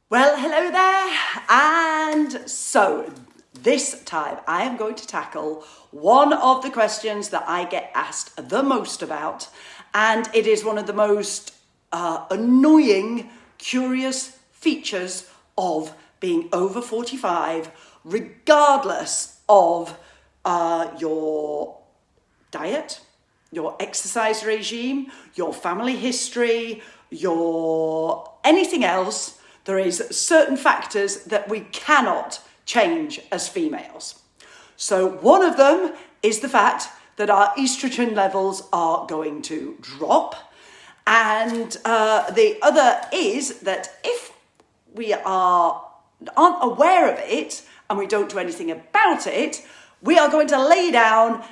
Well, hello there. And so this time I am going to tackle one of the questions that I get asked the most about. And it is one of the most annoying, curious features of being over 45, regardless of your diet, your exercise regime, your family history, your anything else. There is certain factors that we cannot change as females. So one of them is the fact that our estrogen levels are going to drop. And the other is that if we aren't aware of it and we don't do anything about it, we are going to lay down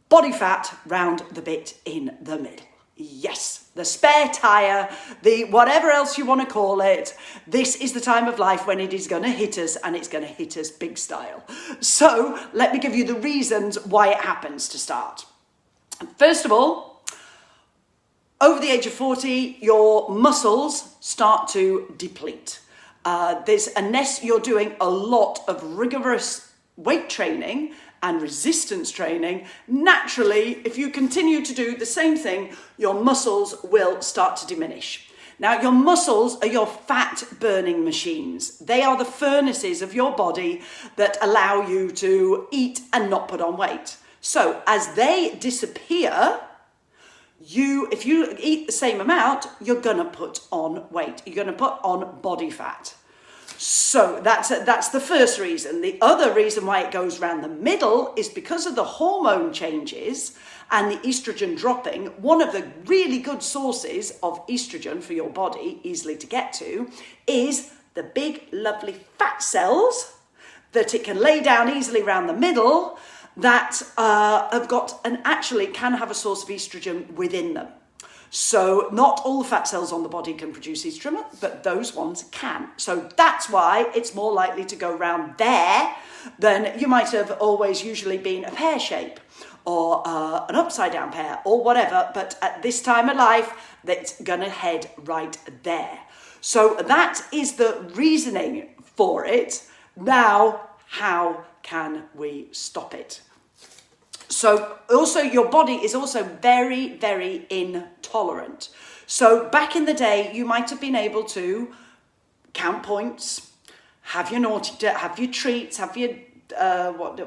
body fat round the bit in the middle. Yes, the spare tire, the whatever else you want to call it. This is the time of life when it is going to hit us, and it's going to hit us big style. So let me give you the reasons why it happens to start. First of all, over the age of 40, your muscles start to deplete. Unless you're doing a lot of rigorous weight training and resistance training, naturally, if you continue to do the same thing, your muscles will start to diminish. Now, your muscles are your fat burning machines. They are the furnaces of your body that allow you to eat and not put on weight. So as they disappear, if you eat the same amount, you're gonna put on weight. You're gonna put on body fat. So that's the first reason. The other reason why it goes around the middle is because of the hormone changes and the estrogen dropping. One of the really good sources of estrogen for your body, easily to get to, is the big, lovely fat cells that it can lay down easily around the middle that have got and actually can have a source of estrogen within them. So not all the fat cells on the body can produce estrogen, but those ones can. So that's why it's more likely to go round there than you might have always usually been a pear shape or an upside down pear or whatever. But at this time of life, that's going to head right there. So that is the reasoning for it. Now, how can we stop it? So also your body is also very, very intolerant. So back in the day, you might have been able to count points, have your have your treats, have your,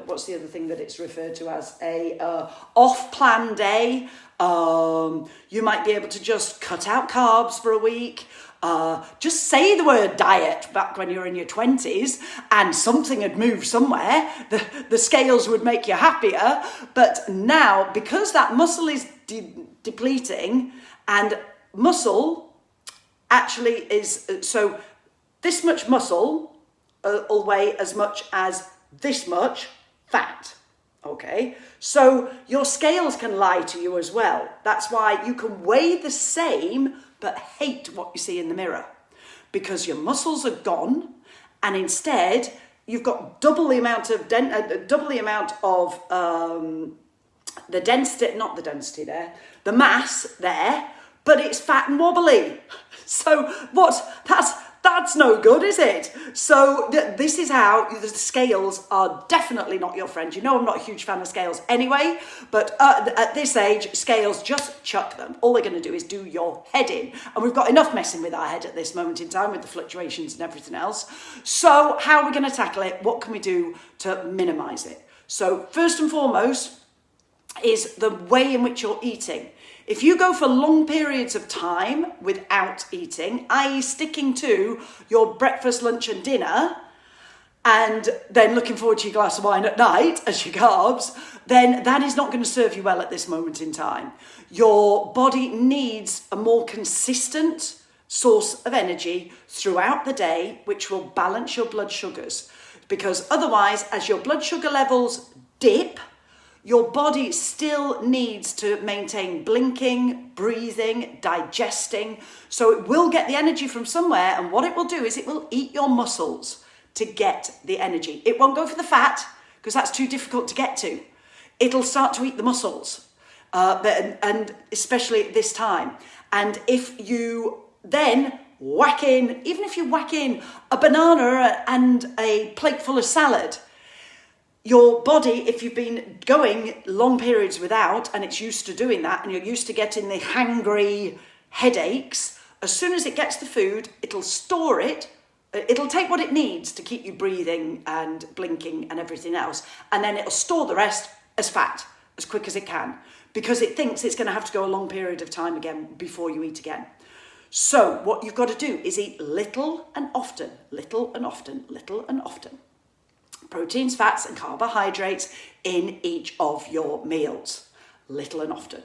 what's the other thing that it's referred to as, a off-plan day. You might be able to just cut out carbs for a week. Just say the word diet back when you were in your 20s and something had moved somewhere. The scales would make you happier. But now, because that muscle is depleting, and muscle actually is, so this much muscle will weigh as much as this much fat. Okay, so your scales can lie to you as well. That's why you can weigh the same but hate what you see in the mirror, because your muscles are gone, and instead you've got double the amount of the density, not the density there, the mass there, but it's fat and wobbly. So that's no good, is it? So this is how the scales are definitely not your friend. You know I'm not a huge fan of scales anyway, but at this age, scales, just chuck them. All they're going to do is do your head in. And we've got enough messing with our head at this moment in time with the fluctuations and everything else. So how are we going to tackle it? What can we do to minimize it? So first and foremost is the way in which you're eating. If you go for long periods of time without eating, i.e. sticking to your breakfast, lunch and dinner, and then looking forward to your glass of wine at night as your carbs, then that is not going to serve you well at this moment in time. Your body needs a more consistent source of energy throughout the day, which will balance your blood sugars. Because otherwise, as your blood sugar levels dip, your body still needs to maintain blinking, breathing, digesting. So it will get the energy from somewhere, and what it will do is it will eat your muscles to get the energy. It won't go for the fat, because that's too difficult to get to. It'll start to eat the muscles, and especially at this time. And if you then whack in, even if you whack in a banana and a plate full of salad, your body, if you've been going long periods without and it's used to doing that and you're used to getting the hangry headaches, as soon as it gets the food, it'll store it. It'll take what it needs to keep you breathing and blinking and everything else. And then it'll store the rest as fat as quick as it can because it thinks it's going to have to go a long period of time again before you eat again. So what you've got to do is eat little and often, little and often, little and often. Proteins, fats and carbohydrates in each of your meals, little and often.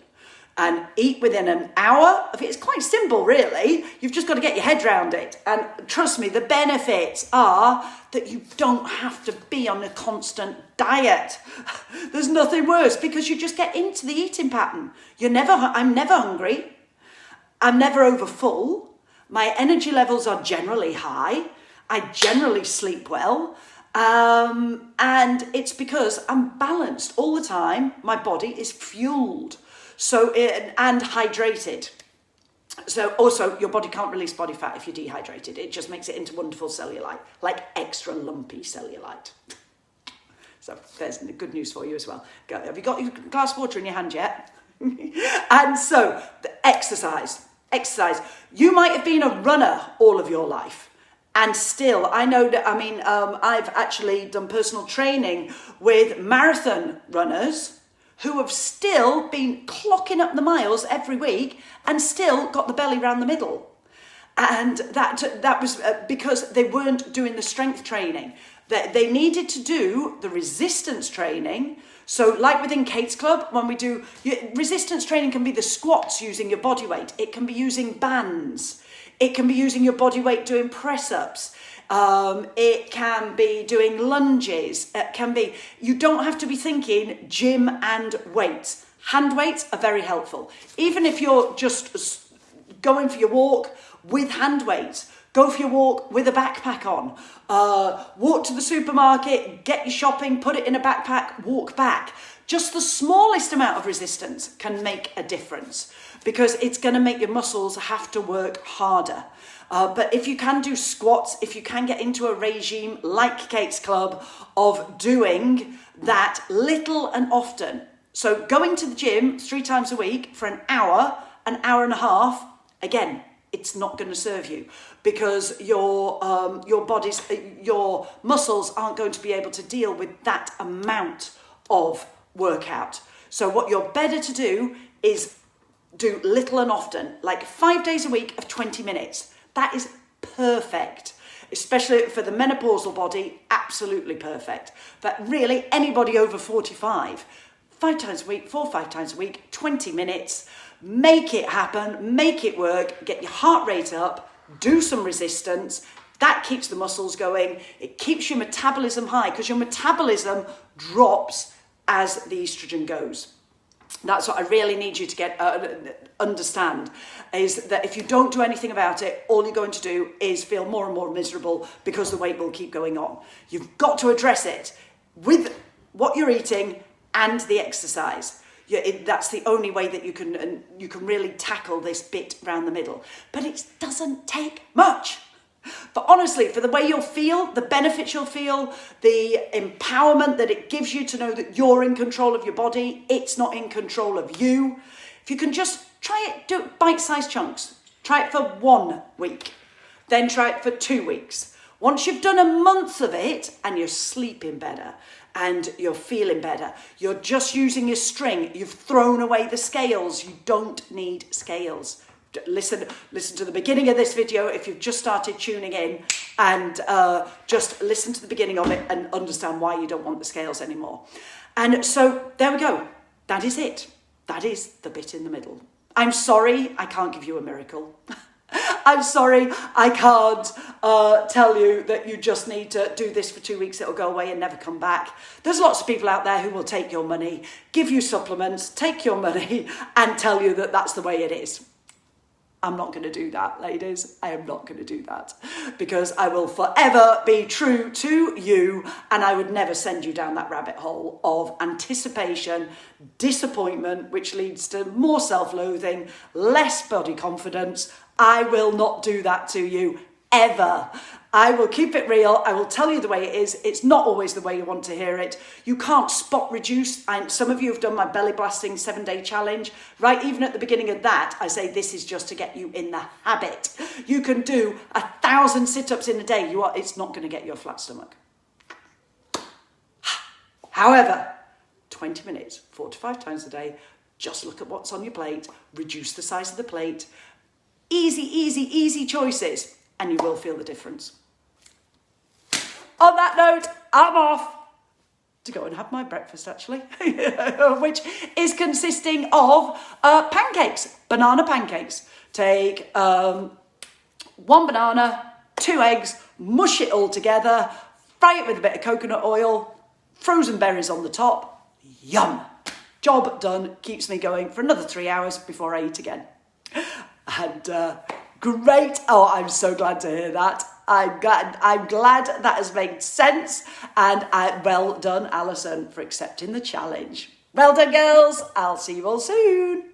And eat within an hour. It's quite simple, really. You've just got to get your head around it. And trust me, the benefits are that you don't have to be on a constant diet. There's nothing worse because you just get into the eating pattern. I'm never hungry. I'm never over full. My energy levels are generally high. I generally sleep well. And it's because I'm balanced all the time. My body is fueled. And hydrated. So also your body can't release body fat if you're dehydrated. It just makes it into wonderful cellulite, like extra lumpy cellulite. So there's good news for you as well. Have you got your glass of water in your hand yet? And so the exercise. You might have been a runner all of your life. And still, I know that, I've actually done personal training with marathon runners who have still been clocking up the miles every week and still got the belly round the middle. And that was because they weren't doing the strength training. They needed to do the resistance training. So like within Kate's Club, when we do, resistance training can be the squats using your body weight. It can be using bands. It can be using your body weight doing press-ups. It can be doing lunges. It can be, you don't have to be thinking gym and weights. Hand weights are very helpful. Even if you're just going for your walk with hand weights, go for your walk with a backpack on. Walk to the supermarket, get your shopping, put it in a backpack, walk back. Just the smallest amount of resistance can make a difference because it's going to make your muscles have to work harder. But if you can do squats, if you can get into a regime like Kate's Club of doing that little and often. So going to the gym 3 times a week for an hour and a half, again, it's not going to serve you because your muscles aren't going to be able to deal with that amount of workout. So what you're better to do is do little and often, like 5 days a week of 20 minutes. That is perfect, especially for the menopausal body, absolutely perfect. But really, anybody over 45, 5 times a week, 4 or 5 times a week, 20 minutes, make it happen, make it work, get your heart rate up, do some resistance. That keeps the muscles going. It keeps your metabolism high because your metabolism drops as the estrogen goes. That's what I really need you to understand, is that if you don't do anything about it, all you're going to do is feel more and more miserable because the weight will keep going on. You've got to address it with what you're eating and the exercise. That's the only way that you can really tackle this bit around the middle. But it doesn't take much. But honestly, for the way you'll feel, the benefits you'll feel, the empowerment that it gives you to know that you're in control of your body, it's not in control of you. If you can just try it, do bite-sized chunks. Try it for 1 week, then try it for 2 weeks. Once you've done a month of it and you're sleeping better and you're feeling better, you're just using your string, you've thrown away the scales. You don't need scales. Listen to the beginning of this video if you've just started tuning in, and just listen to the beginning of it and understand why you don't want the scales anymore. And so there we go. That is it. That is the bit in the middle. I'm sorry I can't give you a miracle. I'm sorry I can't tell you that you just need to do this for 2 weeks, it'll go away and never come back. There's lots of people out there who will take your money, give you supplements, take your money and tell you that that's the way it is. I'm not going to do that, ladies. I am not going to do that because I will forever be true to you, and I would never send you down that rabbit hole of anticipation, disappointment, which leads to more self-loathing, less body confidence, I will not do that to you, ever. I will keep it real. I will tell you the way it is. It's not always the way you want to hear it. You can't spot reduce. Some of you have done my belly blasting 7-day challenge, right? Even at the beginning of that, I say this is just to get you in the habit. You can do 1,000 sit-ups in a day. It's not going to get you a flat stomach. However, 20 minutes, 4 to 5 times a day, just look at what's on your plate, reduce the size of the plate. Easy, easy, easy choices, and you will feel the difference. On that note, I'm off to go and have my breakfast, actually, which is consisting of pancakes, banana pancakes. Take 1 banana, 2 eggs, mush it all together, fry it with a bit of coconut oil, frozen berries on the top. Yum! Job done. Keeps me going for another 3 hours before I eat again. And great. Oh, I'm so glad to hear that. I'm glad that has made sense. And well done, Alison, for accepting the challenge. Well done, girls. I'll see you all soon.